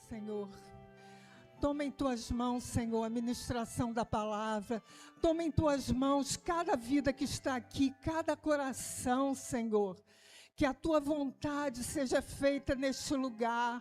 Senhor. Toma em tuas mãos, Senhor, a ministração da palavra. Toma em tuas mãos cada vida que está aqui, cada coração, Senhor. Que a tua vontade seja feita neste lugar.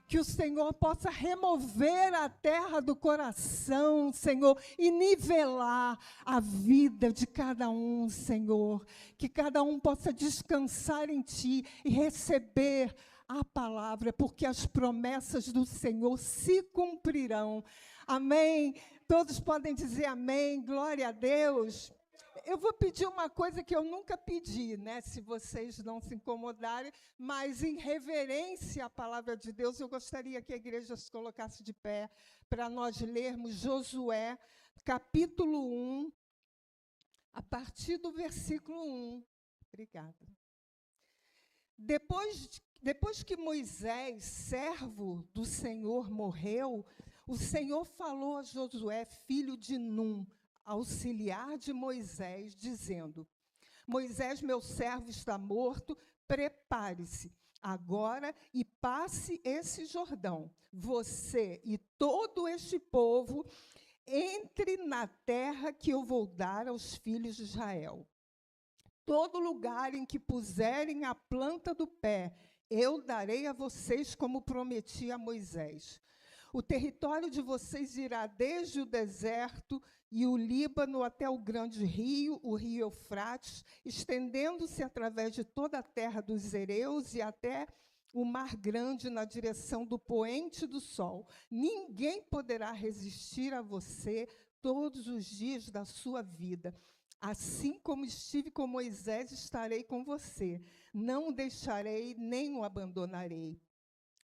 Que o Senhor possa remover a terra do coração, Senhor, e nivelar a vida de cada um, Senhor. Que cada um possa descansar em Ti e receber a palavra, porque as promessas do Senhor se cumprirão. Amém? Todos podem dizer amém, glória a Deus. Eu vou pedir uma coisa que eu nunca pedi, né? Se vocês não se incomodarem, mas em reverência à palavra de Deus, eu gostaria que a igreja se colocasse de pé para nós lermos Josué, capítulo 1, a partir do versículo 1. Obrigada. Depois que Moisés, servo do Senhor, morreu, o Senhor falou a Josué, filho de Num, auxiliar de Moisés, dizendo: Moisés, meu servo, está morto, prepare-se agora e passe esse Jordão. Você e todo este povo entre na terra que eu vou dar aos filhos de Israel. Todo lugar em que puserem a planta do pé, eu darei a vocês como prometi a Moisés. O território de vocês irá desde o deserto e o Líbano até o grande rio, o rio Eufrates, estendendo-se através de toda a terra dos hereus e até o mar grande na direção do poente do sol. Ninguém poderá resistir a você todos os dias da sua vida. Assim como estive com Moisés, estarei com você. Não o deixarei, nem o abandonarei.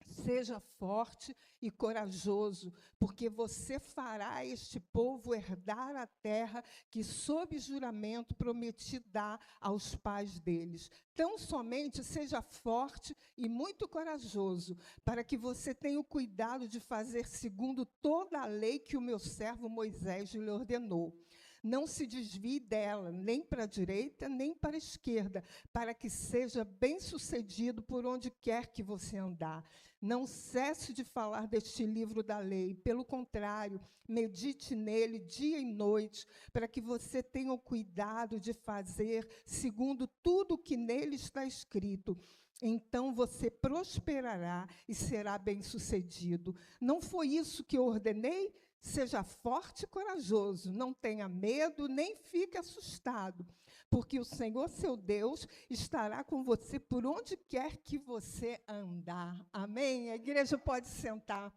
Seja forte e corajoso, porque você fará este povo herdar a terra que, sob juramento, prometi dar aos pais deles. Tão somente seja forte e muito corajoso, para que você tenha o cuidado de fazer segundo toda a lei que o meu servo Moisés lhe ordenou. Não se desvie dela, nem para a direita, nem para a esquerda, para que seja bem-sucedido por onde quer que você andar. Não cesse de falar deste livro da lei. Pelo contrário, medite nele dia e noite, para que você tenha o cuidado de fazer segundo tudo o que nele está escrito. Então você prosperará e será bem-sucedido. Não foi isso que eu ordenei? Seja forte e corajoso, não tenha medo, nem fique assustado, porque o Senhor, seu Deus, estará com você por onde quer que você andar. Amém? A igreja pode sentar.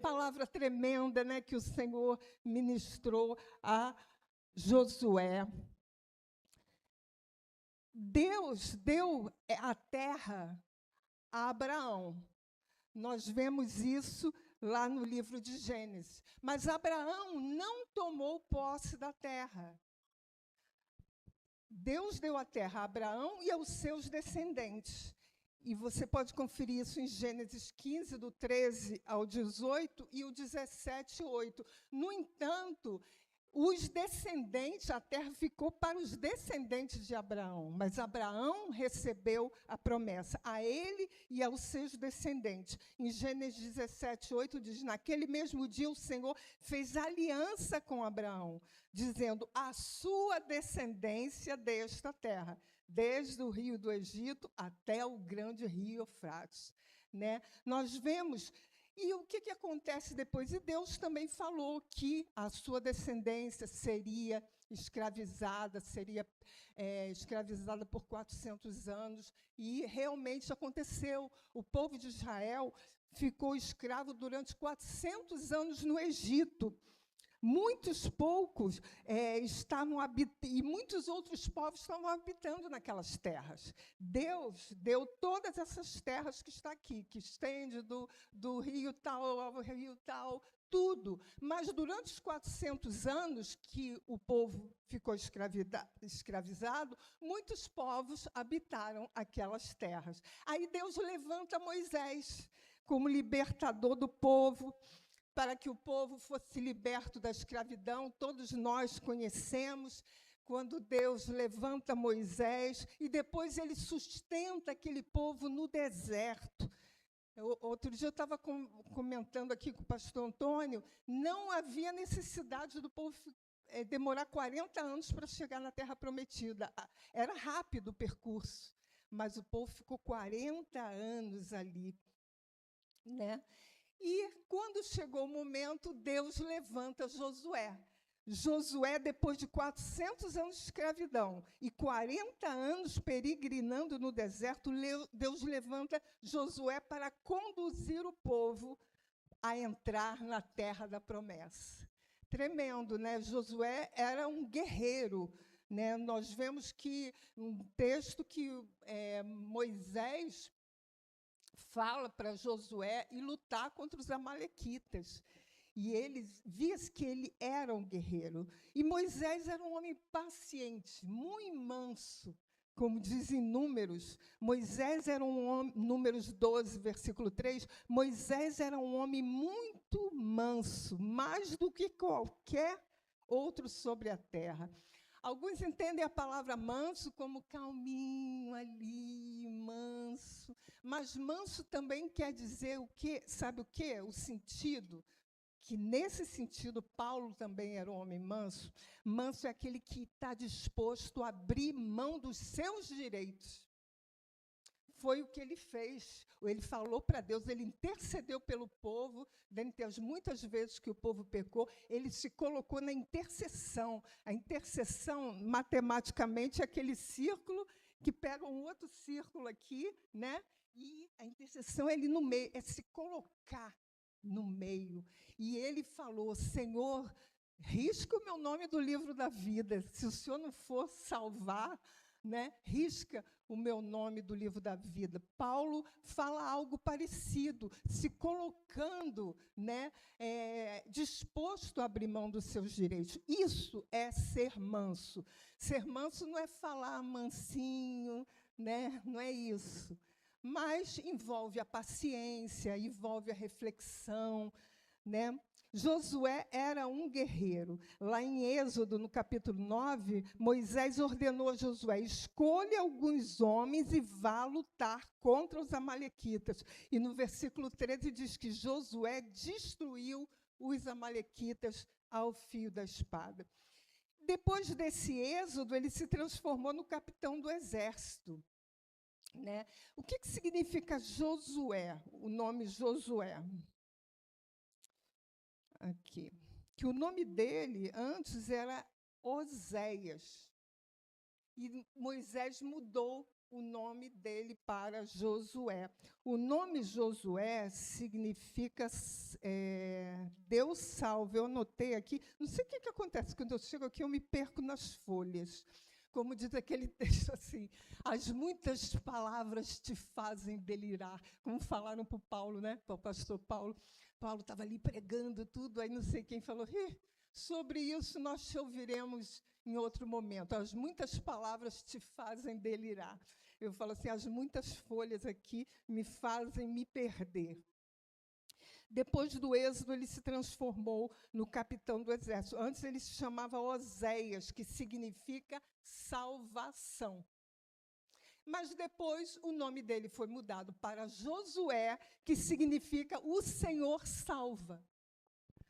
Palavra tremenda, né, que o Senhor ministrou a Josué. Deus deu a terra a Abraão. Nós vemos isso lá no livro de Gênesis. Mas Abraão não tomou posse da terra. Deus deu a terra a Abraão e aos seus descendentes. E você pode conferir isso em Gênesis 15, do 13 ao 18 e o 17, 8. No entanto, os descendentes, a terra ficou para os descendentes de Abraão, mas Abraão recebeu a promessa, a ele e aos seus descendentes. Em Gênesis 17, 8 diz: naquele mesmo dia o Senhor fez aliança com Abraão, dizendo: a sua descendência desta terra, desde o rio do Egito até o grande rio Eufrates. Né? Nós vemos. E o que acontece depois? E Deus também falou que a sua descendência seria escravizada por 400 anos, e realmente aconteceu. O povo de Israel ficou escravo durante 400 anos no Egito. Muitos poucos estavam habitando, e muitos outros povos estavam habitando naquelas terras. Deus deu todas essas terras que está aqui, que estende do rio tal ao rio tal, tudo. Mas durante os 400 anos que o povo ficou escravizado, muitos povos habitaram aquelas terras. Aí Deus levanta Moisés como libertador do povo, para que o povo fosse liberto da escravidão. Todos nós conhecemos quando Deus levanta Moisés e depois ele sustenta aquele povo no deserto. Outro dia eu estava comentando aqui com o pastor Antônio, não havia necessidade do povo demorar 40 anos para chegar na Terra Prometida. Era rápido o percurso, mas o povo ficou 40 anos ali, né? E, quando chegou o momento, Deus levanta Josué. Josué, depois de 400 anos de escravidão e 40 anos peregrinando no deserto, Deus levanta Josué para conduzir o povo a entrar na terra da promessa. Tremendo, né? Josué era um guerreiro, né? Nós vemos que um texto que Moisés fala para Josué ir lutar contra os amalequitas. E via que ele era um guerreiro. E Moisés era um homem paciente, muito manso, como dizem Números. Moisés era um homem, Números 12, versículo 3, Moisés era um homem muito manso, mais do que qualquer outro sobre a terra. Alguns entendem a palavra manso como calminho ali, manso. Mas manso também quer dizer o quê? Sabe o quê? O sentido. Que, nesse sentido, Paulo também era um homem manso. Manso é aquele que está disposto a abrir mão dos seus direitos. Foi o que ele fez. Ele falou para Deus, ele intercedeu pelo povo, dentre as muitas vezes que o povo pecou, ele se colocou na intercessão. A intercessão, matematicamente, é aquele círculo que pega um outro círculo aqui, né? E a intercessão é ali no meio, é se colocar no meio. E ele falou, Senhor, risca o meu nome do livro da vida. Se o Senhor não for salvar, né, risca o meu nome do livro da vida. Paulo fala algo parecido, se colocando, né, disposto a abrir mão dos seus direitos. Isso é ser manso. Ser manso não é falar mansinho, né, não é isso. Mas envolve a paciência, envolve a reflexão, né? Josué era um guerreiro. Lá em Êxodo, no capítulo 9, Moisés ordenou a Josué, escolha alguns homens e vá lutar contra os amalequitas. E no versículo 13 diz que Josué destruiu os amalequitas ao fio da espada. Depois desse êxodo, ele se transformou no capitão do exército. Né? O que significa Josué, o nome Josué? Aqui. Que o nome dele antes era Oséias. E Moisés mudou o nome dele para Josué. O nome Josué significa Deus salva. Eu anotei aqui. Não sei o que acontece quando eu chego aqui, eu me perco nas folhas. Como diz aquele texto assim, as muitas palavras te fazem delirar. Como falaram para o Paulo, né? Para o pastor Paulo. Paulo estava ali pregando tudo, aí não sei quem falou, sobre isso nós te ouviremos em outro momento. As muitas palavras te fazem delirar. Eu falo assim, as muitas folhas aqui me fazem me perder. Depois do êxodo, ele se transformou no capitão do exército. Antes ele se chamava Oséias, que significa salvação. Mas depois o nome dele foi mudado para Josué, que significa o Senhor salva.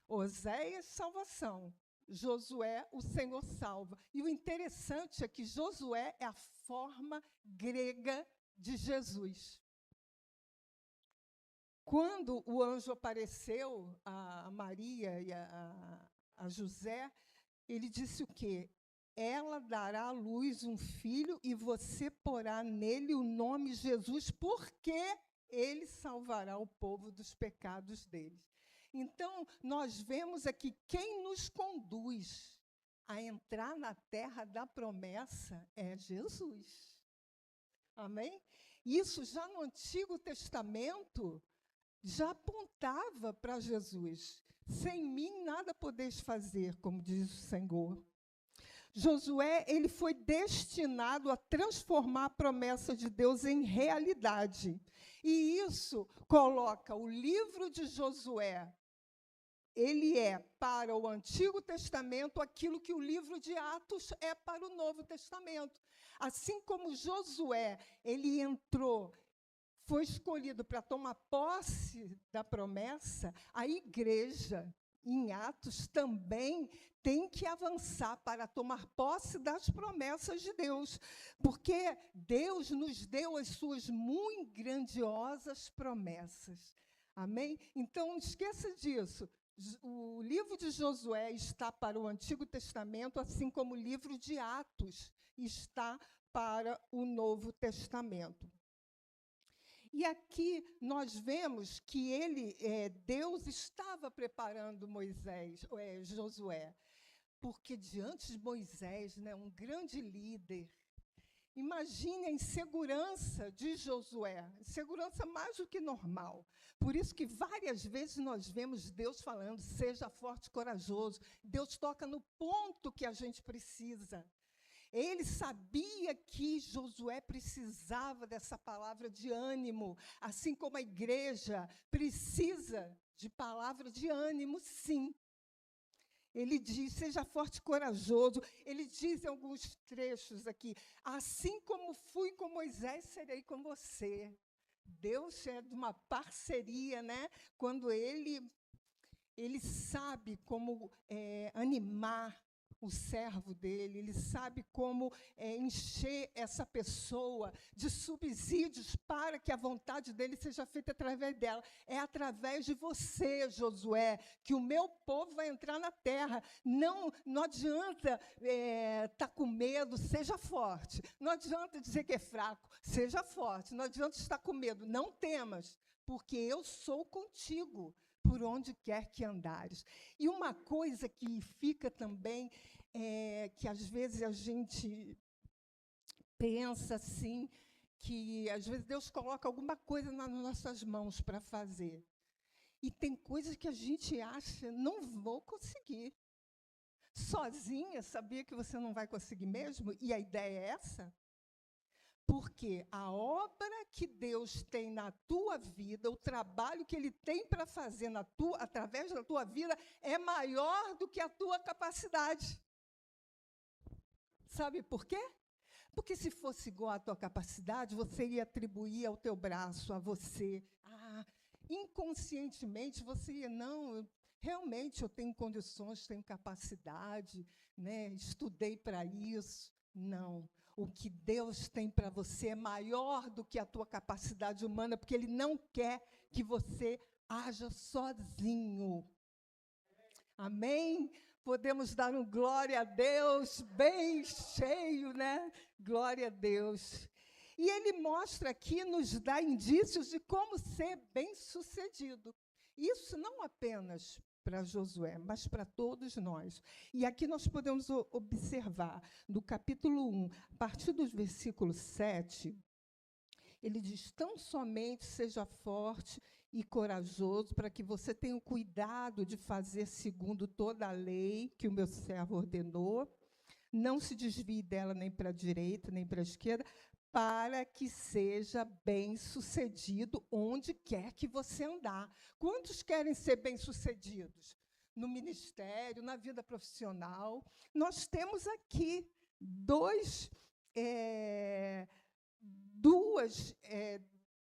Oséias, salvação. Josué, o Senhor salva. E o interessante é que Josué é a forma grega de Jesus. Quando o anjo apareceu a Maria e a José, ele disse o quê? Ela dará à luz um filho e você porá nele o nome Jesus, porque ele salvará o povo dos pecados deles. Então, nós vemos aqui quem nos conduz a entrar na terra da promessa é Jesus. Amém? Isso já no Antigo Testamento já apontava para Jesus. Sem mim nada podeis fazer, como diz o Senhor. Josué, ele foi destinado a transformar a promessa de Deus em realidade. E isso coloca o livro de Josué, ele é para o Antigo Testamento aquilo que o livro de Atos é para o Novo Testamento. Assim como Josué, ele entrou foi escolhido para tomar posse da promessa, a igreja, em Atos, também tem que avançar para tomar posse das promessas de Deus, porque Deus nos deu as suas muito grandiosas promessas. Amém? Então, não esqueça disso. O livro de Josué está para o Antigo Testamento, assim como o livro de Atos está para o Novo Testamento. E aqui nós vemos que Deus estava preparando Josué, porque diante de Moisés, né, um grande líder, imagine a insegurança de Josué, insegurança mais do que normal. Por isso que várias vezes nós vemos Deus falando, seja forte e corajoso. Deus toca no ponto que a gente precisa. Ele sabia que Josué precisava dessa palavra de ânimo, assim como a igreja precisa de palavra de ânimo, sim. Ele diz, seja forte e corajoso. Ele diz em alguns trechos aqui, assim como fui com Moisés, serei com você. Deus é de uma parceria, né? Quando ele sabe como animar o servo dele, ele sabe como encher essa pessoa de subsídios para que a vontade dele seja feita através dela. É através de você, Josué, que o meu povo vai entrar na terra. Não adianta estar com medo, seja forte. Não adianta dizer que é fraco, seja forte. Não adianta estar com medo, não temas, porque eu sou contigo por onde quer que andares. E uma coisa que fica também, que às vezes a gente pensa assim, que às vezes Deus coloca alguma coisa nas nossas mãos para fazer. E tem coisas que a gente acha, não vou conseguir. Sozinha, sabia que você não vai conseguir mesmo? E a ideia é essa? Porque a obra que Deus tem na tua vida, o trabalho que Ele tem para fazer através da tua vida, é maior do que a tua capacidade. Sabe por quê? Porque se fosse igual à tua capacidade, você ia atribuir ao teu braço, a você. Inconscientemente, você ia, não, realmente eu tenho condições, tenho capacidade, né, estudei para isso. Não. O que Deus tem para você é maior do que a tua capacidade humana, porque Ele não quer que você haja sozinho. Amém? Podemos dar um glória a Deus bem cheio, né? Glória a Deus. E Ele mostra aqui, nos dá indícios de como ser bem-sucedido. Isso não apenas para Josué, mas para todos nós. E aqui nós podemos observar, no capítulo 1, a partir do versículo 7, ele diz, tão somente seja forte e corajoso, para que você tenha o cuidado de fazer segundo toda a lei que o meu servo ordenou, não se desvie dela nem para a direita, nem para a esquerda, para que seja bem-sucedido onde quer que você andar. Quantos querem ser bem-sucedidos? No ministério, na vida profissional. Nós temos aqui duas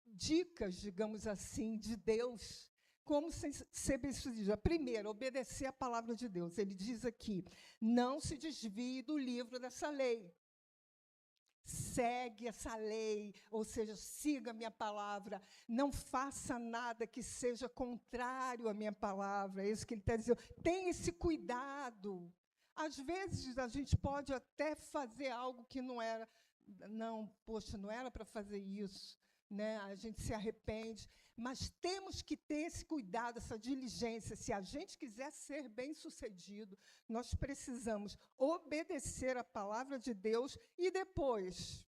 dicas, digamos assim, de Deus, como ser bem-sucedido. A primeira, obedecer a palavra de Deus. Ele diz aqui, não se desvie do livro dessa lei. Segue essa lei, ou seja, siga a minha palavra, não faça nada que seja contrário à minha palavra. É isso que ele está dizendo. Tenha esse cuidado. Às vezes, a gente pode até fazer algo que não era, não era para fazer isso, né? A gente se arrepende, mas temos que ter esse cuidado, essa diligência. Se a gente quiser ser bem-sucedido, nós precisamos obedecer a palavra de Deus e depois,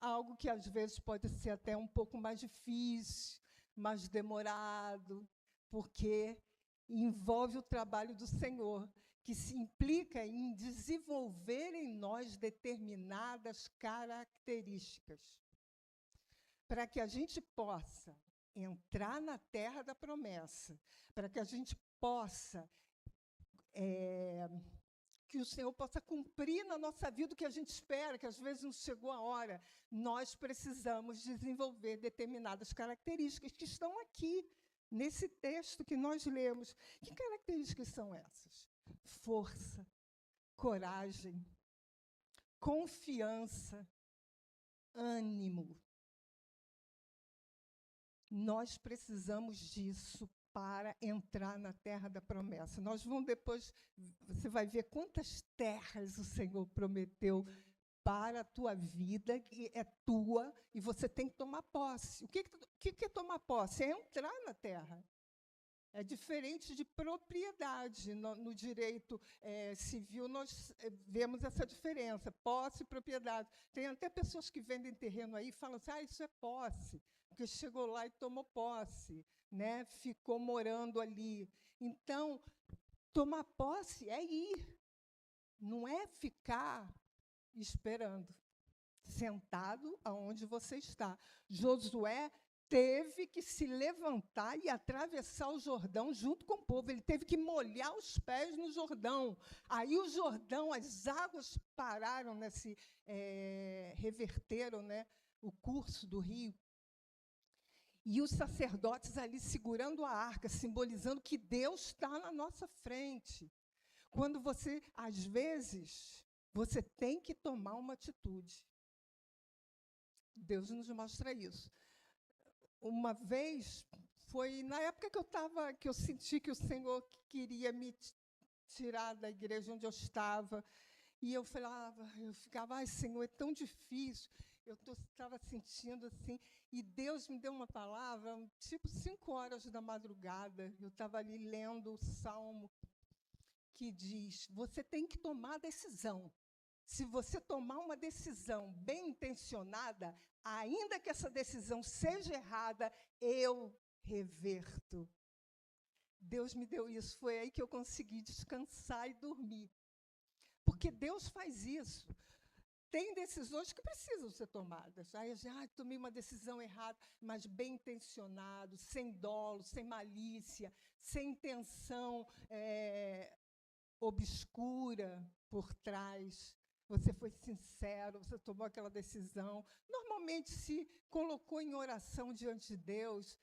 algo que às vezes pode ser até um pouco mais difícil, mais demorado, porque envolve o trabalho do Senhor, que se implica em desenvolver em nós determinadas características, para que a gente possa entrar na terra da promessa, para que a gente possa, que o Senhor possa cumprir na nossa vida o que a gente espera, que às vezes não chegou a hora, nós precisamos desenvolver determinadas características que estão aqui, nesse texto que nós lemos. Que características são essas? Força, coragem, confiança, ânimo. Nós precisamos disso para entrar na terra da promessa. Nós vamos depois, você vai ver quantas terras o Senhor prometeu para a tua vida, que é tua, e você tem que tomar posse. O que é tomar posse? É entrar na terra. É diferente de propriedade. No direito civil, nós vemos essa diferença, posse e propriedade. Tem até pessoas que vendem terreno aí e falam assim, isso é posse, porque chegou lá e tomou posse, né? Ficou morando ali. Então, tomar posse é ir, não é ficar esperando, sentado aonde você está. Josué teve que se levantar e atravessar o Jordão junto com o povo. Ele teve que molhar os pés no Jordão. Aí o Jordão, as águas pararam, reverteram, né, o curso do rio. E os sacerdotes ali segurando a arca, simbolizando que Deus está na nossa frente. Quando você, às vezes, você tem que tomar uma atitude. Deus nos mostra isso. Uma vez, foi na época que eu senti que o Senhor queria me tirar da igreja onde eu estava, e eu ficava, Senhor, é tão difícil. Eu estava sentindo assim, e Deus me deu uma palavra, tipo 5 horas da madrugada. Eu estava ali lendo o Salmo que diz, você tem que tomar decisão. Se você tomar uma decisão bem intencionada, ainda que essa decisão seja errada, eu reverto. Deus me deu isso, foi aí que eu consegui descansar e dormir. Porque Deus faz isso. Tem decisões que precisam ser tomadas. Aí eu tomei uma decisão errada, mas bem intencionado, sem dolo, sem malícia, sem intenção obscura por trás. Você foi sincero, você tomou aquela decisão. Normalmente, se colocou em oração diante de Deus,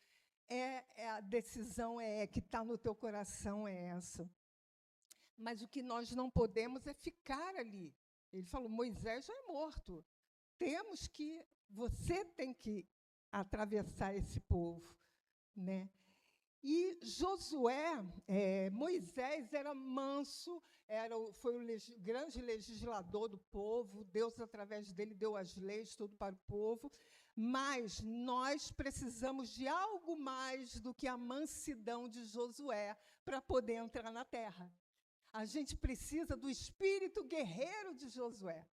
a decisão que está no teu coração é essa. Mas o que nós não podemos é ficar ali. Ele falou, Moisés já é morto. Você tem que atravessar esse povo, né? E Josué, Moisés era manso, foi o grande legislador do povo, Deus, através dele, deu as leis, tudo para o povo, mas nós precisamos de algo mais do que a mansidão de Josué para poder entrar na terra. A gente precisa do espírito guerreiro de Josué.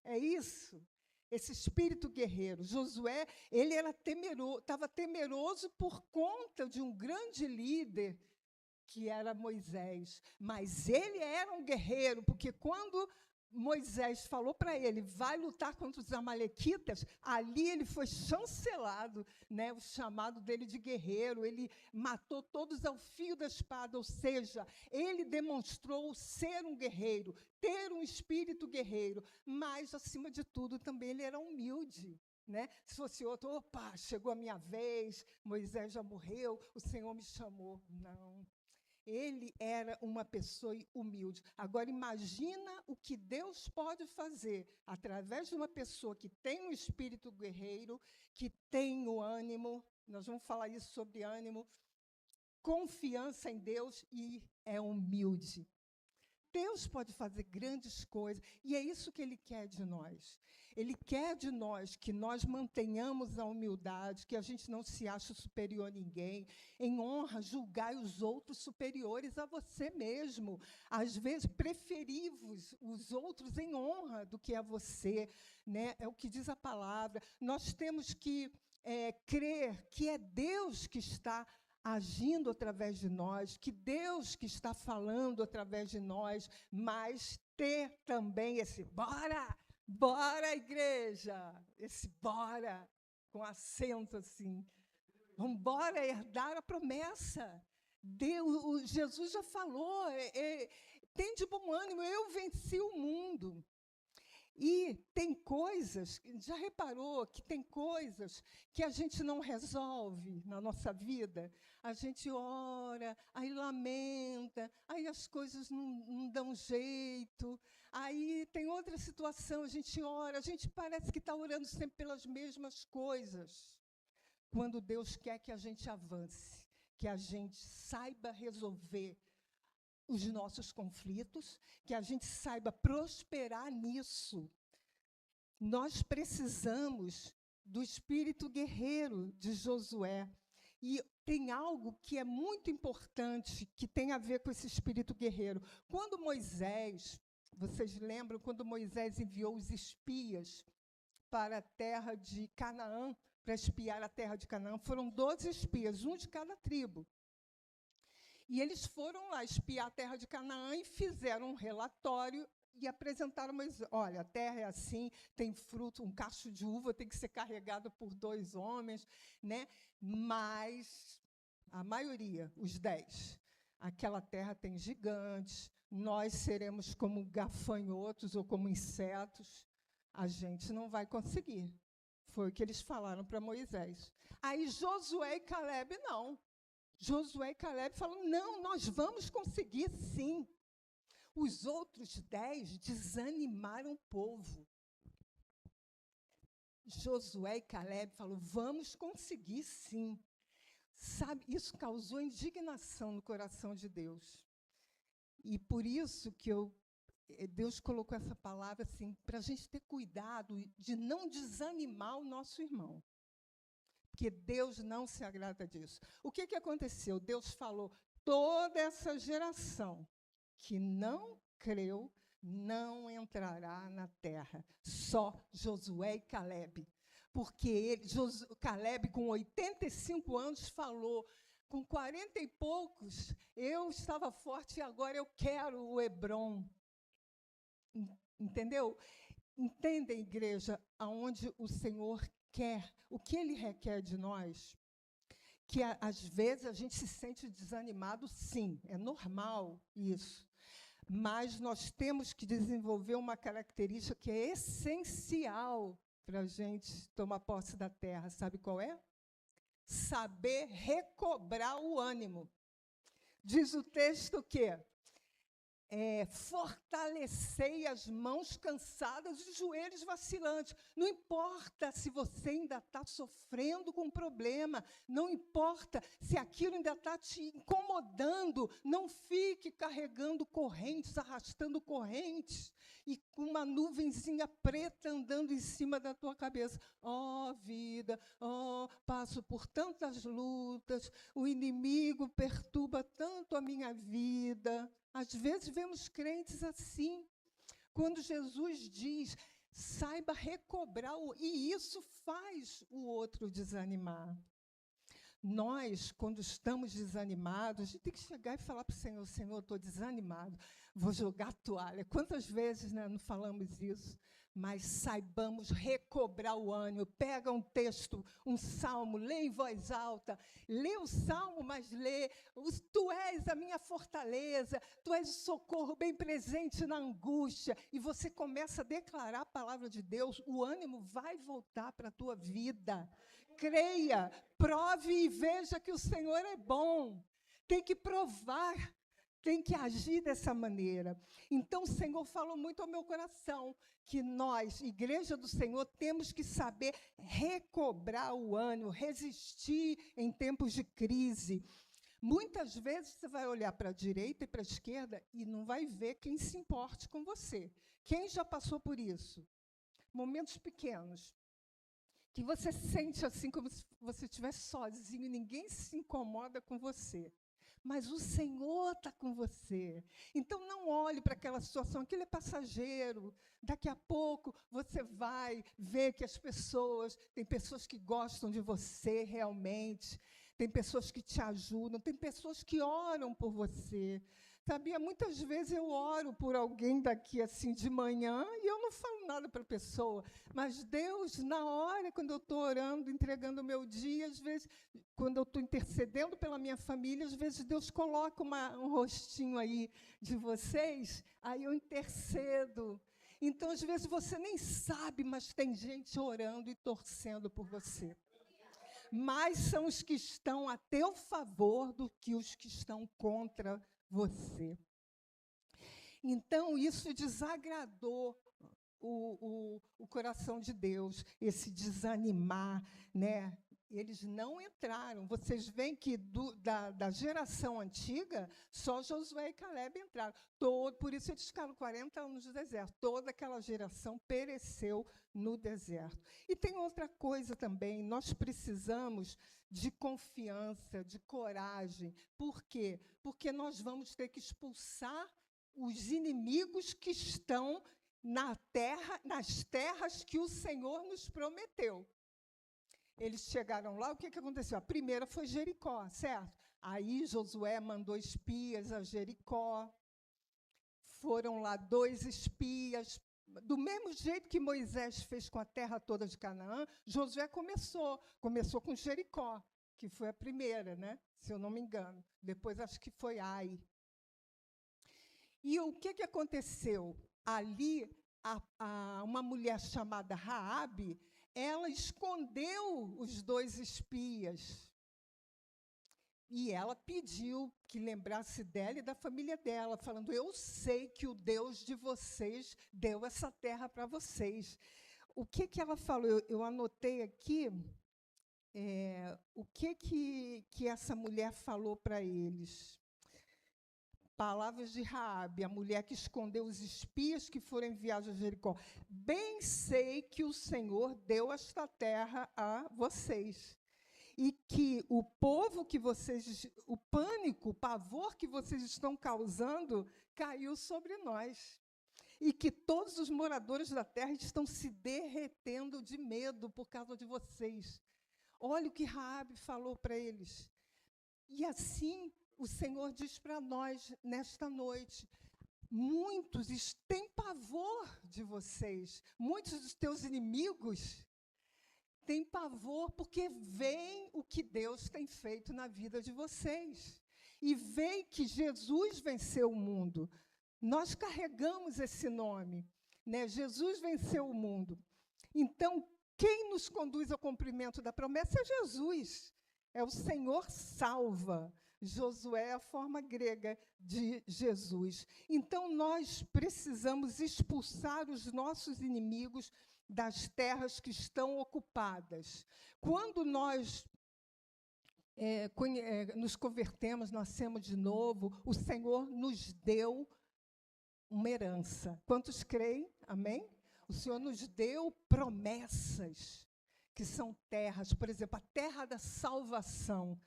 É isso. Esse espírito guerreiro. Josué, ele estava temeroso por conta de um grande líder, que era Moisés. Mas ele era um guerreiro, porque quando Moisés falou para ele, vai lutar contra os amalequitas, ali ele foi chancelado, né, o chamado dele de guerreiro. Ele matou todos ao fio da espada, ou seja, ele demonstrou ser um guerreiro, ter um espírito guerreiro, mas, acima de tudo, também ele era humilde. Né? Se fosse outro, opa, chegou a minha vez, Moisés já morreu, o Senhor me chamou. Não. Ele era uma pessoa humilde. Agora, imagina o que Deus pode fazer através de uma pessoa que tem um espírito guerreiro, que tem o ânimo, nós vamos falar isso sobre ânimo, confiança em Deus e é humilde. Deus pode fazer grandes coisas, e é isso que Ele quer de nós. Ele quer de nós que nós mantenhamos a humildade, que a gente não se ache superior a ninguém. Em honra, julgai os outros superiores a você mesmo. Às vezes, preferir os outros em honra do que a você. Né? É o que diz a palavra. Nós temos que crer que é Deus que está agindo através de nós, que Deus que está falando através de nós, mas ter também esse bora igreja, esse bora, com acento assim, vamos embora herdar a promessa. Jesus já falou, tem de bom ânimo, eu venci o mundo. E tem coisas, já reparou que tem coisas que a gente não resolve na nossa vida? A gente ora, aí lamenta, aí as coisas não dão jeito. Aí tem outra situação, a gente ora, a gente parece que está orando sempre pelas mesmas coisas. Quando Deus quer que a gente avance, que a gente saiba resolver os nossos conflitos, que a gente saiba prosperar nisso. Nós precisamos do espírito guerreiro de Josué. E tem algo que é muito importante, que tem a ver com esse espírito guerreiro. Quando Moisés, vocês lembram, quando Moisés enviou os espias para a terra de Canaã, para espiar a terra de Canaã, foram 12 espias, um de cada tribo. E eles foram lá espiar a terra de Canaã e fizeram um relatório e apresentaram, mas olha, a terra é assim, tem fruto, um cacho de uva tem que ser carregado por 2 homens, né? Mas a maioria, os 10, aquela terra tem gigantes, nós seremos como gafanhotos ou como insetos, a gente não vai conseguir. Foi o que eles falaram para Moisés. Aí Josué e Caleb não. Josué e Caleb falam, não, nós vamos conseguir sim. Os outros 10 desanimaram o povo. Josué e Caleb falam, vamos conseguir sim. Sabe, isso causou indignação no coração de Deus. E por isso que Deus colocou essa palavra assim, para a gente ter cuidado de não desanimar o nosso irmão. Porque Deus não se agrada disso. O que aconteceu? Deus falou, toda essa geração que não creu não entrará na terra. Só Josué e Caleb. Porque Caleb, com 85 anos, falou, com 40 e poucos, eu estava forte e agora eu quero o Hebrom. Entendeu? Entendem, igreja, aonde o Senhor quer, o que Ele requer de nós? Que, às vezes, a gente se sente desanimado, sim, é normal isso. Mas nós temos que desenvolver uma característica que é essencial para a gente tomar posse da terra. Sabe qual é? Saber recobrar o ânimo. Diz o texto que fortalecei as mãos cansadas e os joelhos vacilantes. Não importa se você ainda está sofrendo com um problema, não importa se aquilo ainda está te incomodando, não fique carregando correntes, arrastando correntes e com uma nuvenzinha preta andando em cima da tua cabeça. Ó vida, passo por tantas lutas, o inimigo perturba tanto a minha vida. Às vezes vemos crentes assim, quando Jesus diz, saiba recobrar, e isso faz o outro desanimar. Nós, quando estamos desanimados, a gente tem que chegar e falar para o Senhor, Senhor, estou desanimado, vou jogar a toalha. Quantas vezes, né, não falamos isso? Mas saibamos recobrar o ânimo. Pega um texto, um salmo, lê em voz alta, lê o salmo, mas lê, tu és a minha fortaleza, tu és o socorro bem presente na angústia, e você começa a declarar a palavra de Deus, o ânimo vai voltar para a tua vida. Creia, prove e veja que o Senhor é bom. Tem que provar, tem que agir dessa maneira. Então, o Senhor falou muito ao meu coração, que nós, Igreja do Senhor, temos que saber recobrar o ânimo, resistir em tempos de crise. Muitas vezes você vai olhar para a direita e para a esquerda e não vai ver quem se importe com você. Quem já passou por isso? Momentos pequenos, que você sente assim como se você estivesse sozinho e ninguém se incomoda com você. Mas o Senhor está com você. Então, não olhe para aquela situação, aquilo é passageiro. Daqui a pouco, você vai ver que tem pessoas que gostam de você realmente. tem pessoas que te ajudam, tem pessoas que oram por você. Sabia, muitas vezes eu oro por alguém daqui assim de manhã e eu não falo nada para a pessoa, mas Deus, na hora, quando eu estou orando, entregando o meu dia, às vezes, quando eu estou intercedendo pela minha família, às vezes Deus coloca um rostinho aí de vocês, aí eu intercedo. Então, às vezes, você nem sabe, mas tem gente orando e torcendo por você. Mais são os que estão a teu favor do que os que estão contra você. Então, isso desagradou o coração de Deus, esse desanimar, né? Eles não entraram. Vocês veem que da geração antiga, só Josué e Caleb entraram. Por isso eles ficaram 40 anos no deserto. Toda aquela geração pereceu no deserto. E tem outra coisa também, nós precisamos de confiança, de coragem. Por quê? Porque nós vamos ter que expulsar os inimigos que estão nas terras que o Senhor nos prometeu. Eles chegaram lá, o que aconteceu? A primeira foi Jericó, certo? Aí Josué mandou espias a Jericó. Foram lá 2 espias. Do mesmo jeito que Moisés fez com a terra toda de Canaã, Josué começou com Jericó, que foi a primeira, né? Se eu não me engano. Depois acho que foi Ai. E o que aconteceu? Ali, uma mulher chamada Raabe, ela escondeu os 2 espias. E ela pediu que lembrasse dela e da família dela, falando, eu sei que o Deus de vocês deu essa terra para vocês. O que ela falou? Eu anotei aqui o que essa mulher falou para eles. Palavras de Raabe, a mulher que escondeu os espias que foram enviados a Jericó. Bem sei que o Senhor deu esta terra a vocês. E que o povo que vocês, o pânico, o pavor que vocês estão causando, caiu sobre nós. E que todos os moradores da terra estão se derretendo de medo por causa de vocês. Olha o que Raabe falou para eles. E assim, o Senhor diz para nós, nesta noite, muitos têm pavor de vocês, muitos dos teus inimigos têm pavor porque veem o que Deus tem feito na vida de vocês. E veem que Jesus venceu o mundo. Nós carregamos esse nome, né? Jesus venceu o mundo. Então, quem nos conduz ao cumprimento da promessa é Jesus. É o Senhor salva. Josué é a forma grega de Jesus. Então, nós precisamos expulsar os nossos inimigos das terras que estão ocupadas. Quando nós nos convertemos, nascemos de novo, o Senhor nos deu uma herança. Quantos creem? Amém? O Senhor nos deu promessas, que são terras. Por exemplo, a terra da salvação.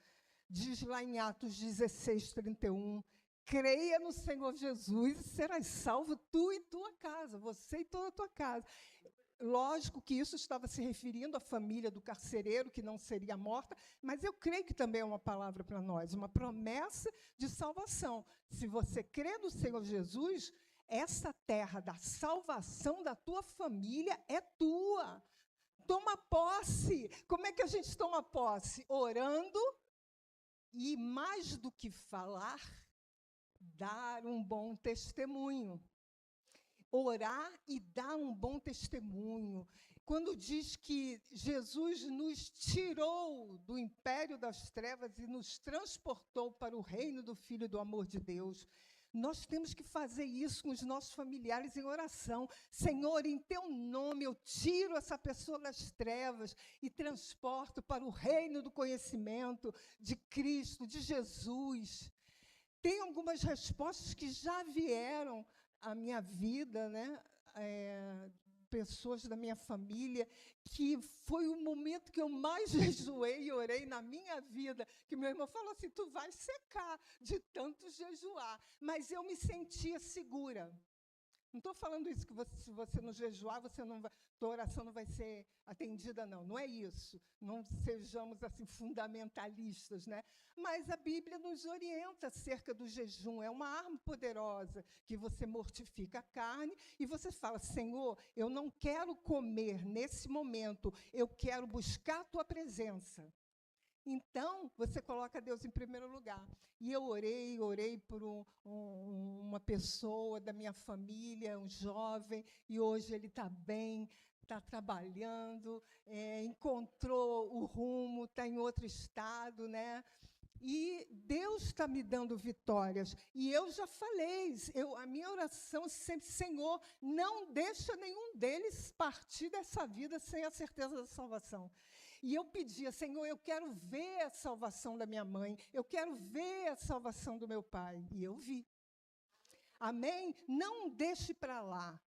Diz lá em Atos 16, 31, creia no Senhor Jesus e serás salvo tu e tua casa, você e toda a tua casa. Lógico que isso estava se referindo à família do carcereiro, que não seria morta, mas eu creio que também é uma palavra para nós, uma promessa de salvação. Se você crê no Senhor Jesus, essa terra da salvação da tua família é tua. Toma posse. Como é que a gente toma posse? Orando. E, mais do que falar, dar um bom testemunho. Orar e dar um bom testemunho. Quando diz que Jesus nos tirou do império das trevas e nos transportou para o reino do Filho do amor de Deus, nós temos que fazer isso com os nossos familiares em oração. Senhor, em teu nome eu tiro essa pessoa das trevas e transporto para o reino do conhecimento de Cristo, de Jesus. Tem algumas respostas que já vieram à minha vida, né? Pessoas da minha família, que foi o momento que eu mais jejuei e orei na minha vida, que meu irmão falou assim, tu vai secar de tanto jejuar. Mas eu me sentia segura. Não estou falando isso que se você não jejuar, tua oração não vai ser atendida, não. Não é isso. Não sejamos assim fundamentalistas, né? Mas a Bíblia nos orienta acerca do jejum. É uma arma poderosa que você mortifica a carne e você fala: Senhor, eu não quero comer nesse momento, eu quero buscar a tua presença. Então, você coloca Deus em primeiro lugar. E eu orei por uma pessoa da minha família, um jovem, e hoje ele está bem, está trabalhando, encontrou o rumo, está em outro estado, né? E Deus está me dando vitórias. E eu já falei, a minha oração sempre: Senhor, não deixa nenhum deles partir dessa vida sem a certeza da salvação. E eu pedia: Senhor, eu quero ver a salvação da minha mãe, eu quero ver a salvação do meu pai. E eu vi. Amém? Não deixe para lá.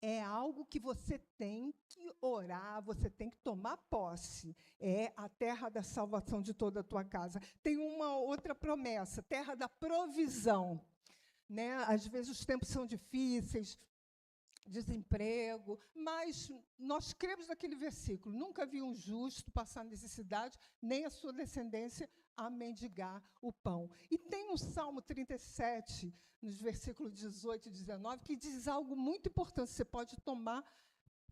É algo que você tem que orar, você tem que tomar posse. É a terra da salvação de toda a tua casa. Tem uma outra promessa: terra da provisão. Né? Às vezes os tempos são difíceis, desemprego, mas nós cremos naquele versículo: nunca vi um justo passar necessidade, nem a sua descendência a mendigar o pão. E tem no Salmo 37, nos versículos 18 e 19, que diz algo muito importante. Você pode tomar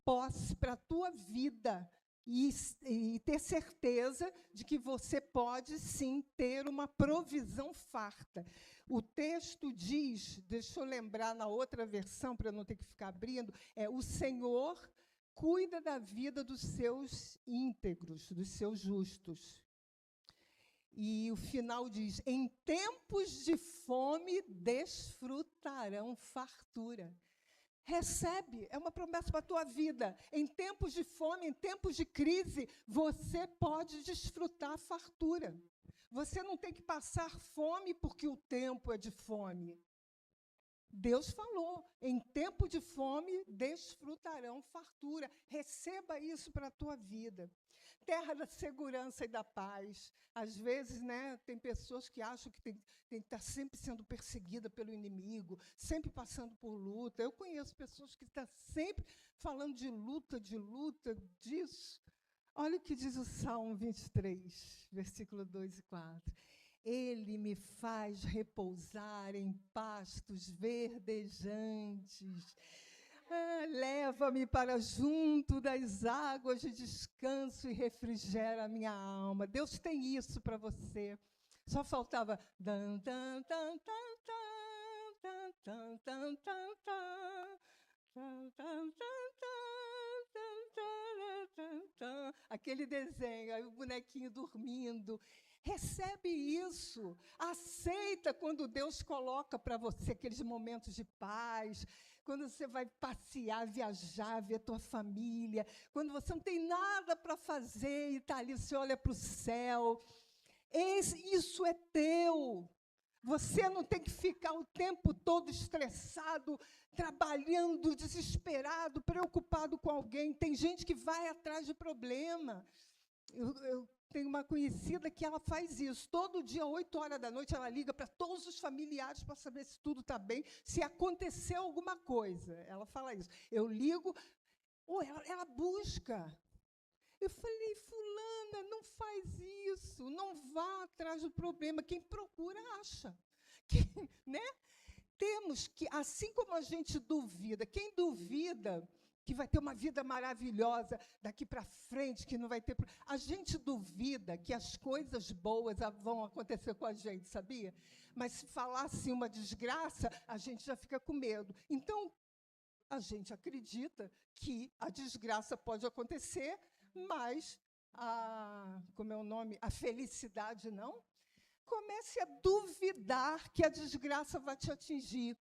posse para a tua vida e ter certeza de que você pode, sim, ter uma provisão farta. O texto diz, deixa eu lembrar na outra versão, para eu não ter que ficar abrindo, o Senhor cuida da vida dos seus íntegros, dos seus justos. E o final diz: em tempos de fome desfrutarão fartura. Recebe, é uma promessa para a tua vida. Em tempos de fome, em tempos de crise, você pode desfrutar fartura. Você não tem que passar fome porque o tempo é de fome. Deus falou: em tempo de fome desfrutarão fartura. Receba isso para a tua vida. Terra da segurança e da paz. Às vezes, né, tem pessoas que acham que tem que estar sempre sendo perseguida pelo inimigo, sempre passando por luta. Eu conheço pessoas que estão sempre falando de luta, disso. Olha o que diz o Salmo 23, versículo 2 e 4. Ele me faz repousar em pastos verdejantes. Leva-me para junto das águas de descanso e refrigera a minha alma. Deus tem isso para você. Só faltava dan, dan, dan, dan, dan, dan, dan, dan, dan, aquele desenho, aí o bonequinho dormindo. Recebe isso, aceita quando Deus coloca para você aqueles momentos de paz, quando você vai passear, viajar, ver a tua família, quando você não tem nada para fazer e está ali, você olha para o céu. Isso é teu. Você não tem que ficar o tempo todo estressado, trabalhando, desesperado, preocupado com alguém. Tem gente que vai atrás de problema. Eu tenho uma conhecida que ela faz isso. Todo dia, 8 horas da noite, ela liga para todos os familiares para saber se tudo está bem, se aconteceu alguma coisa. Ela fala isso. Eu ligo, ela busca. Eu falei: fulana, não faz isso, não vá atrás do problema. Quem procura, acha. Né? Temos que, assim como a gente duvida, quem duvida que vai ter uma vida maravilhosa daqui para frente, que não vai ter... A gente duvida que as coisas boas vão acontecer com a gente, sabia? Mas se falar assim uma desgraça, a gente já fica com medo. Então, a gente acredita que a desgraça pode acontecer, mas como é o nome? A felicidade não. Comece a duvidar que a desgraça vai te atingir.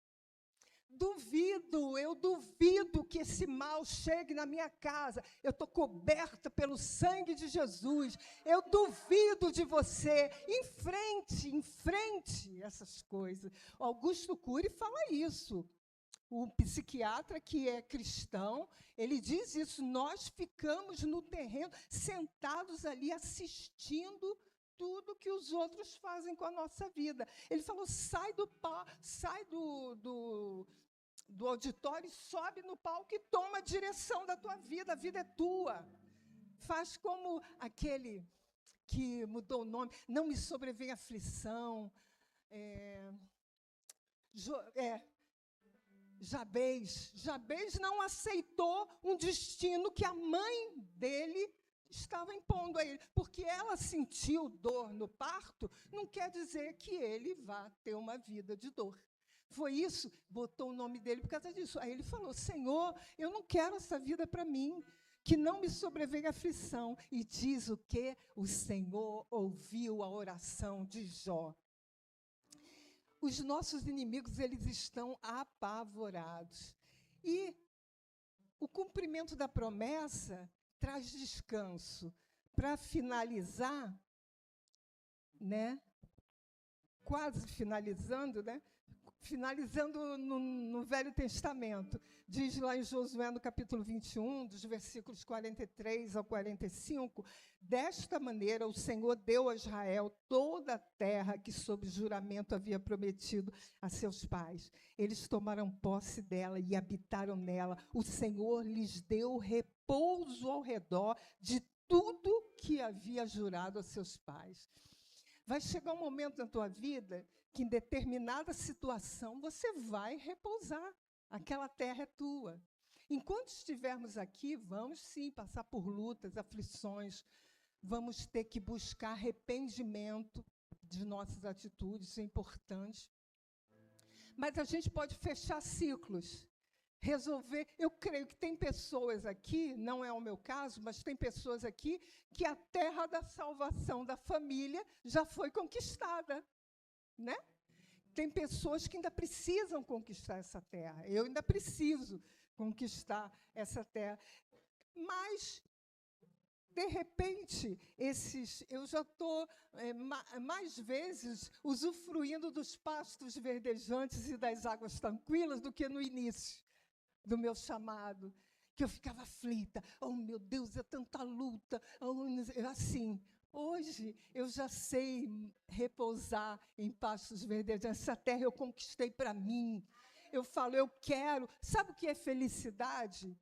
Eu duvido que esse mal chegue na minha casa. Eu estou coberta pelo sangue de Jesus. Eu duvido de você. Enfrente essas coisas. Augusto Cury fala isso. O psiquiatra que é cristão, ele diz isso: nós ficamos no terreno, sentados ali, assistindo tudo que os outros fazem com a nossa vida. Ele falou: sai do auditório e sobe no palco e toma a direção da tua vida. A vida é tua. Faz como aquele que mudou o nome. Não me sobrevém aflição. Jabez. Jabez não aceitou um destino que a mãe dele estava impondo a ele. Porque ela sentiu dor no parto, não quer dizer que ele vá ter uma vida de dor. Foi isso, botou o nome dele por causa disso. Aí ele falou, Senhor, eu não quero essa vida para mim, que não me sobrevenha aflição. E diz o quê? O Senhor ouviu a oração de Jó. Os nossos inimigos, eles estão apavorados. E o cumprimento da promessa traz descanso. Para finalizar, né? Quase finalizando, né? Finalizando no Velho Testamento, diz lá em Josué, no capítulo 21, dos versículos 43 ao 45, desta maneira o Senhor deu a Israel toda a terra que, sob juramento, havia prometido a seus pais. Eles tomaram posse dela e habitaram nela. O Senhor lhes deu repouso ao redor de tudo que havia jurado a seus pais. Vai chegar um momento na tua vida que, em determinada situação, você vai repousar. Aquela terra é tua. Enquanto estivermos aqui, vamos, sim, passar por lutas, aflições, vamos ter que buscar arrependimento de nossas atitudes, isso é importante. Mas a gente pode fechar ciclos, resolver. Eu creio que tem pessoas aqui, não é o meu caso, mas tem pessoas aqui que a terra da salvação da família já foi conquistada, né? Tem pessoas que ainda precisam conquistar essa terra. Eu ainda preciso conquistar essa terra. Mas, de repente, eu já estou mais vezes usufruindo dos pastos verdejantes e das águas tranquilas do que no início do meu chamado, que eu ficava aflita. Oh, meu Deus, é tanta luta. Assim, hoje eu já sei repousar em pastos verdejantes. Essa terra eu conquistei para mim. Eu falo, eu quero. Sabe o que é felicidade?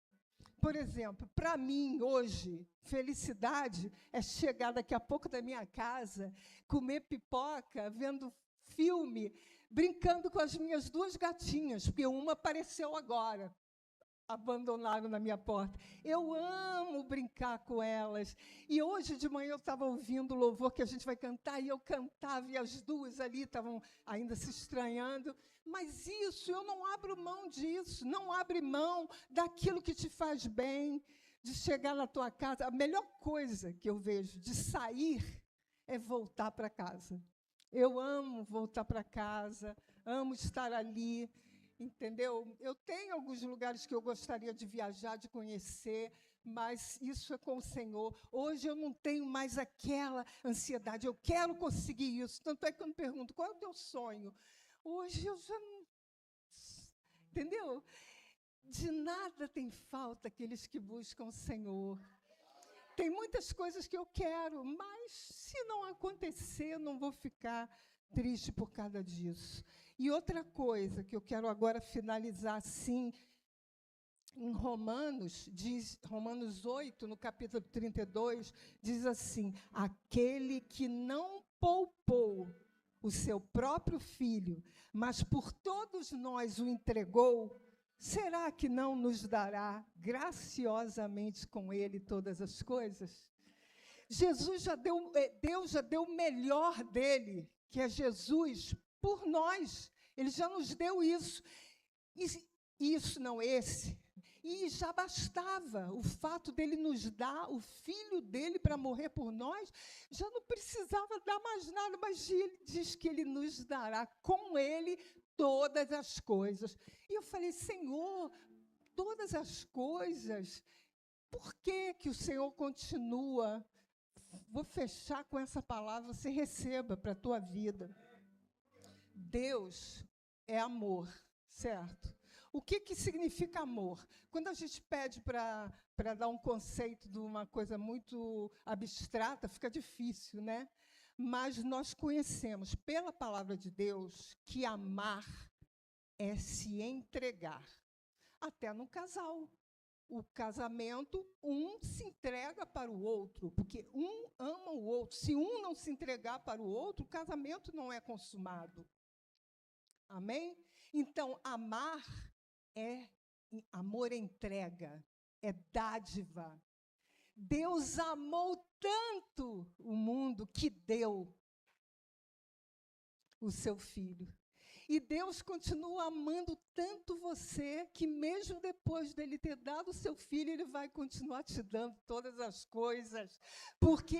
Por exemplo, para mim, hoje, felicidade é chegar daqui a pouco da minha casa, comer pipoca, vendo filme, brincando com as minhas 2 gatinhas, porque uma apareceu agora, abandonaram na minha porta. Eu amo brincar com elas. E hoje de manhã eu estava ouvindo o louvor que a gente vai cantar, e eu cantava, e as 2 ali estavam ainda se estranhando. Mas isso, eu não abro mão disso, não abre mão daquilo que te faz bem, de chegar na tua casa. A melhor coisa que eu vejo de sair é voltar para casa. Eu amo voltar para casa, amo estar ali, entendeu? Eu tenho alguns lugares que eu gostaria de viajar, de conhecer, mas isso é com o Senhor. Hoje eu não tenho mais aquela ansiedade, eu quero conseguir isso. Tanto é que eu me pergunto, qual é o teu sonho? Hoje eu já não... Entendeu? De nada tem falta aqueles que buscam o Senhor. Tem muitas coisas que eu quero, mas se não acontecer, eu não vou ficar triste por causa disso. E outra coisa que eu quero agora finalizar assim, em Romanos, diz, Romanos 8, no capítulo 32, diz assim, aquele que não poupou o seu próprio filho, mas por todos nós o entregou, será que não nos dará graciosamente com ele todas as coisas? Deus já deu o melhor dele, que é Jesus, por nós. Ele já nos deu isso. E já bastava. O fato dele nos dar o filho dele para morrer por nós, já não precisava dar mais nada, mas ele diz que ele nos dará com ele todas as coisas. E eu falei, Senhor, todas as coisas, por que que o Senhor continua? Vou fechar com essa palavra, você receba para a tua vida. Deus é amor, certo? O que significa amor? Quando a gente pede para dar um conceito de uma coisa muito abstrata, fica difícil, né? Mas nós conhecemos, pela palavra de Deus, que amar é se entregar. Até no casal. O casamento, um se entrega para o outro, porque um ama o outro. Se um não se entregar para o outro, o casamento não é consumado. Amém? Então, amar amor é entrega, é dádiva. Deus amou tanto o mundo que deu o seu Filho. E Deus continua amando tanto você, que mesmo depois dele ter dado o seu Filho, ele vai continuar te dando todas as coisas. Porque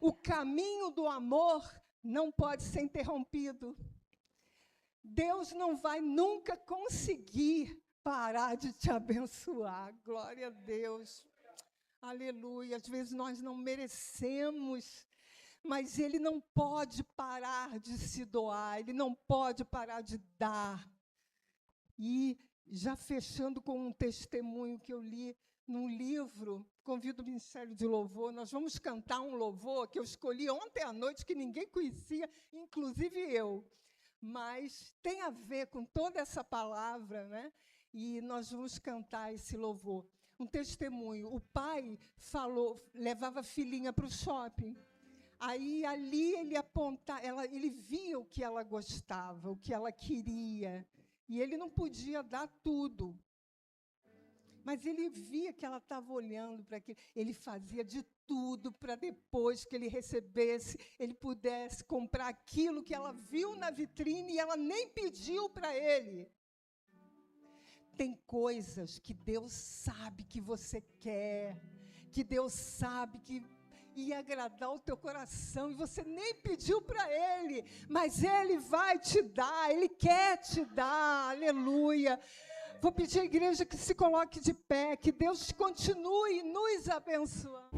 o caminho do amor não pode ser interrompido. Deus não vai nunca conseguir parar de te abençoar. Glória a Deus. Aleluia. Às vezes nós não merecemos, mas Ele não pode parar de se doar, Ele não pode parar de dar. E, já fechando com um testemunho que eu li num livro, convido o Ministério de Louvor, nós vamos cantar um louvor que eu escolhi ontem à noite, que ninguém conhecia, inclusive eu. Mas tem a ver com toda essa palavra, né? E nós vamos cantar esse louvor. Um testemunho. O pai levava a filhinha para o shopping. Aí, ali, ele via o que ela gostava, o que ela queria. E ele não podia dar tudo. Mas ele via que ela estava olhando para aquilo. Ele fazia de tudo para depois que ele recebesse, ele pudesse comprar aquilo que ela viu na vitrine e ela nem pediu para ele. Tem coisas que Deus sabe que você quer, que Deus sabe que ia agradar o teu coração, e você nem pediu para Ele, mas Ele vai te dar, Ele quer te dar, aleluia. Vou pedir à igreja que se coloque de pé, que Deus continue nos abençoando.